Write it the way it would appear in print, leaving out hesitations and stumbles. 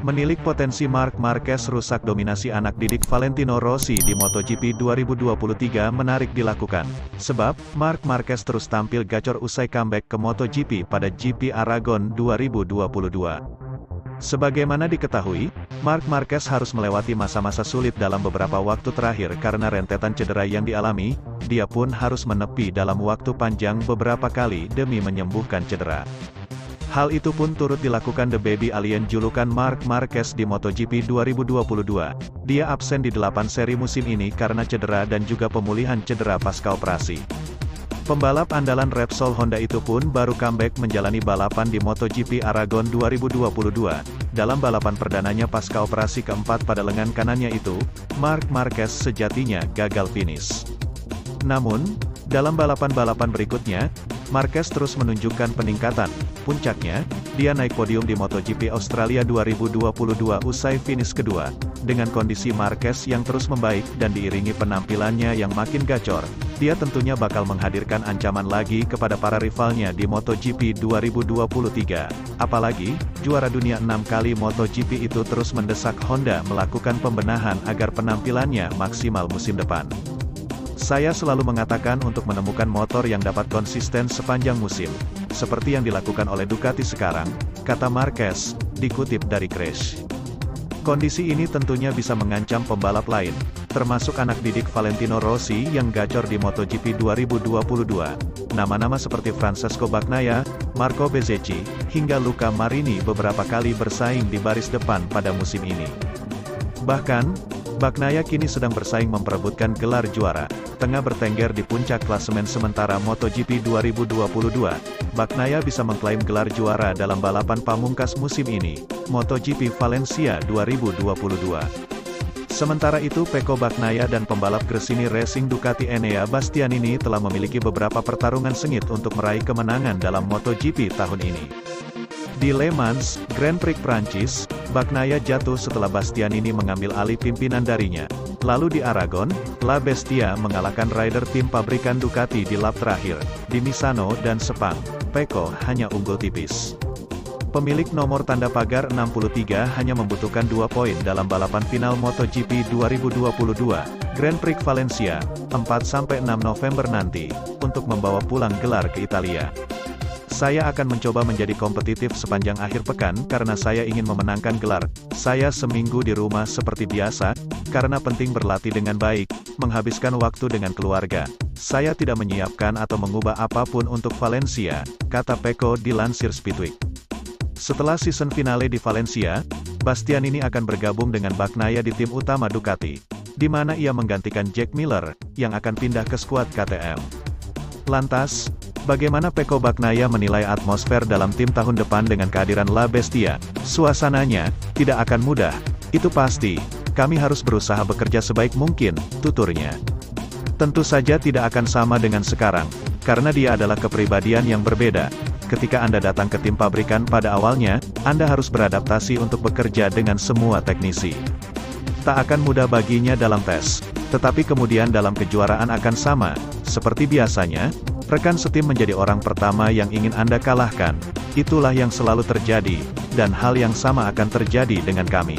Menilik potensi Marc Marquez rusak dominasi anak didik Valentino Rossi di MotoGP 2023 menarik dilakukan. Sebab, Marc Marquez terus tampil gacor usai comeback ke MotoGP pada GP Aragon 2022. Sebagaimana diketahui, Marc Marquez harus melewati masa-masa sulit dalam beberapa waktu terakhir karena rentetan cedera yang dialami, dia pun harus menepi dalam waktu panjang beberapa kali demi menyembuhkan cedera. Hal itu pun turut dilakukan The Baby Alien julukan Marc Marquez di MotoGP 2022. Dia absen di 8 seri musim ini karena cedera dan juga pemulihan cedera pasca operasi. Pembalap andalan Repsol Honda itu pun baru comeback menjalani balapan di MotoGP Aragon 2022. Dalam balapan perdananya pasca operasi keempat pada lengan kanannya itu, Marc Marquez sejatinya gagal finish. Namun, dalam balapan-balapan berikutnya, Marquez terus menunjukkan peningkatan. Puncaknya, dia naik podium di MotoGP Australia 2022 usai finish kedua. Dengan kondisi Marquez yang terus membaik dan diiringi penampilannya yang makin gacor, dia tentunya bakal menghadirkan ancaman lagi kepada para rivalnya di MotoGP 2023. Apalagi, juara dunia 6 kali MotoGP itu terus mendesak Honda melakukan pembenahan agar penampilannya maksimal musim depan. Saya selalu mengatakan untuk menemukan motor yang dapat konsisten sepanjang musim, seperti yang dilakukan oleh Ducati sekarang, kata Marquez, dikutip dari Crash. Kondisi ini tentunya bisa mengancam pembalap lain, termasuk anak didik Valentino Rossi yang gacor di MotoGP 2022. Nama-nama seperti Francesco Bagnaia, Marco Bezzecchi, hingga Luca Marini beberapa kali bersaing di baris depan pada musim ini. Bahkan, Bagnaia kini sedang bersaing memperebutkan gelar juara. Tengah bertengger di puncak klasemen sementara MotoGP 2022, Bagnaia bisa mengklaim gelar juara dalam balapan pamungkas musim ini, MotoGP Valencia 2022. Sementara itu Pecco Bagnaia dan pembalap Gresini Racing Ducati Enea Bastianini telah memiliki beberapa pertarungan sengit untuk meraih kemenangan dalam MotoGP tahun ini. Di Le Mans, Grand Prix Prancis, Bagnaia jatuh setelah Bastianini mengambil alih pimpinan darinya. Lalu di Aragon, La Bestia mengalahkan rider tim pabrikan Ducati di lap terakhir. Di Misano dan Sepang, Pecco hanya unggul tipis. Pemilik nomor tanda pagar 63 hanya membutuhkan 2 poin dalam balapan final MotoGP 2022, Grand Prix Valencia, 4-6 November nanti, untuk membawa pulang gelar ke Italia. Saya akan mencoba menjadi kompetitif sepanjang akhir pekan karena saya ingin memenangkan gelar. Saya seminggu di rumah seperti biasa, karena penting berlatih dengan baik, menghabiskan waktu dengan keluarga. Saya tidak menyiapkan atau mengubah apapun untuk Valencia, kata Pecco dilansir Speedweek. Setelah season finale di Valencia, Bastianini akan bergabung dengan Bagnaia di tim utama Ducati, di mana ia menggantikan Jack Miller, yang akan pindah ke skuad KTM. Lantas, bagaimana Pecco Bagnaia menilai atmosfer dalam tim tahun depan dengan kehadiran La Bestia? Suasananya tidak akan mudah, itu pasti. Kami harus berusaha bekerja sebaik mungkin, tuturnya. Tentu saja tidak akan sama dengan sekarang, karena dia adalah kepribadian yang berbeda. Ketika Anda datang ke tim pabrikan pada awalnya, Anda harus beradaptasi untuk bekerja dengan semua teknisi. Tak akan mudah baginya dalam tes, tetapi kemudian dalam kejuaraan akan sama. Seperti biasanya, rekan setim menjadi orang pertama yang ingin Anda kalahkan. Itulah yang selalu terjadi, dan hal yang sama akan terjadi dengan kami.